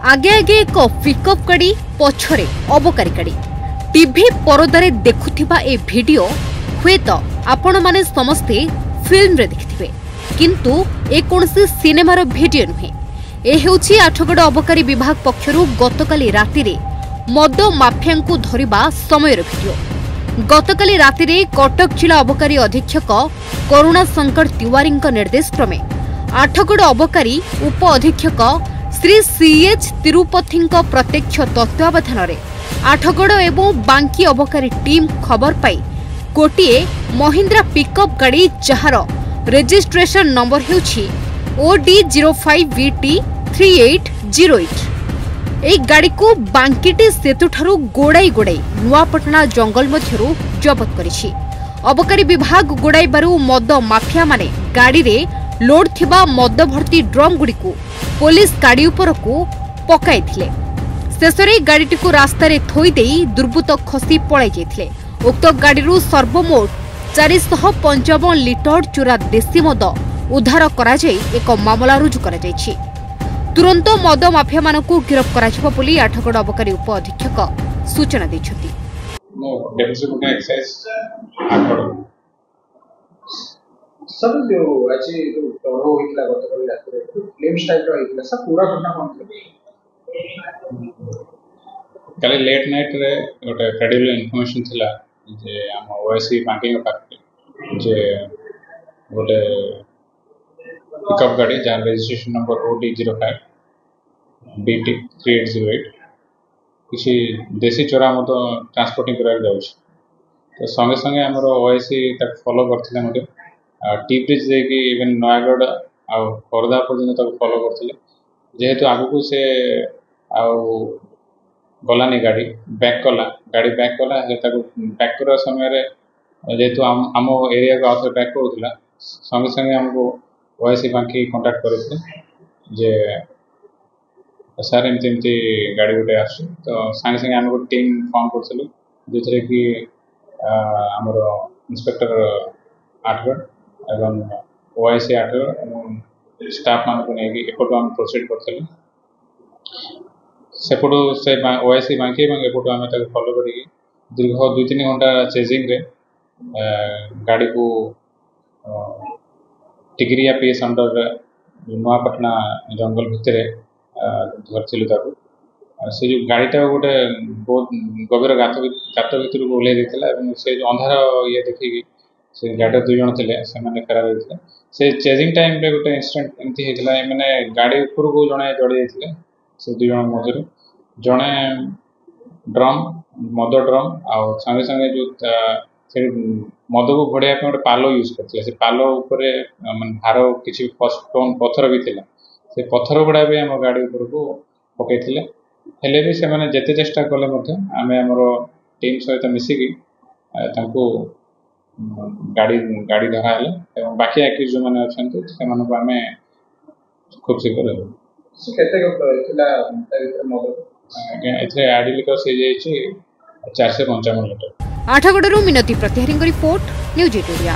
आगे आगे एक पिकअप गाड़ी पछरे अबकारी गाड़ी टीवी परदारे देखुथिबा ए वीडियो हुए तो आपण माने समस्ते फिल्म रे देखिथिबे किंतु ए कोनसी सिनेमार वीडियो नुहे। ए हेउछि आठगड़ अबकारी विभाग पक्षरु गतकाली रातिरे मद माफियांकु धरिबा समयर वीडियो। गतकाली रातिरे कटक जिला अबकारी अधीक्षक करुणा शंकर तिवारी निर्देश क्रमे आठगड़ अबकारी उप अधीक्षक श्री सीएच तिरुपति प्रत्यक्ष तत्वावधान में आठगड़ एवं बांकी अबकारी टीम खबर पाई गोटे महिंद्रा पिकअप गाड़ी जार रेजिस्ट्रेशन नंबर हेउछि OD05VT 3808 ए गाड़ी को बांकीटी सेतु ठारू गोड़ाई गोड़ाई नुआपटना जंगल मध्यरु जबत करिछि। अबकारी विभाग गोड़ाइबारु मद माफिया माने गाड़ी रे लोड थिबा मद भर्ती ड्रम गुडी को पुलिस गाड़ी उपरकू पकाइथिले। शेषरे गाड़ीटी को रास्ता रे थोई देई दुर्बृत्त खसी पळाई जाइथिले। उक्त गाड़ीरू सर्वमोट 455 लिटर चूरा देसी मद उद्धार करा जाई एक मामला रुजु करा जाइछि। तुरंत मद माफिया मानकू गिरफ्त कराजिबो बोली आठगड़ अबकारी उप अधीक्षक सूचना दैछथि। सर जो आज जो टोरो होइतला गतकाली रातिरे फ्लेम स्टाइल रो होइतला सब पूरा घटना कोन थी कल लेट नाइट रे गोटे क्रेडिबल इन्फॉर्मेशन थिला जे हम ओएससी बैंकिंग पार्टी जे गोटे पिकअप गाड़ी जहाँ रजिस्ट्रेशन नंबर OD05 BT 3808 किसी देसी चोरा मत ट्रांसपोर्टिंग करा जाउछ तो संगे संगे हमरो ओएससी तक फॉलो करथिले मते टी ब्रिज देखिए इवन नयागढ़ आ खोर्धा पर्यटन तक फॉलो करते जेहेतु आगु को से गलानी गाड़ी बैक कला गाड़ी बैक कला बैक कर समय जेहेतु आम एरिया को आउे बैक करूला संगे संगे आमको ओएससी बांकी कांटेक्ट करते जे सर एमती गाड़ी गोटे आस तो सांगे संगे आम गोटे टीम फॉर्म करूँ जो कि आमर इंस्पेक्टर आठगढ़ एवं ओएससी आठगढ़ एवं स्टाफ मान को नहीं एपटू आम प्रोसीड करते सेपटू से ओएससी बांकी एपटू आम फॉलो कर दीर्घ 2-3 घंटा चेजिंग रे गाड़ी को टिगरिया पीएस अंडर नुआपटना जंगल भितर धरती से जो गाड़ीटा गोटे बहुत गभीर गात भर को ओल्लै से अंधार ये देखिकी से गाड़ी 2 जन थे से फेरार होते से चेजिंग टाइम रे गोटे इंसिडेंट एमती होता मैंने गाड़ी ऊपर को जड़े चढ़ी जाते से 2 जन मध्य जड़े ड्रम मद ड्रम आउ संगे संगे जो मद को घोड़ाई गोटे पाल यूज करते से पाल भार किसी स्टोन पत्थर भी थिला से पत्थर गुड़ा भी आम गाड़ी ऊपर को पकई हेले भी से मैंने जेते चेष्टा कले आम आमर टीम सहित मिसिकी गाड़ी गाड़ी धरा है बाकी एक्यूज जो मैंने अच्छा से खूब शीघ्र आईडी लिकस हो जाए 455 लीटर। आठगड़ू मिनती प्रतिहारी रिपोर्ट न्यूज 8 ओडिया।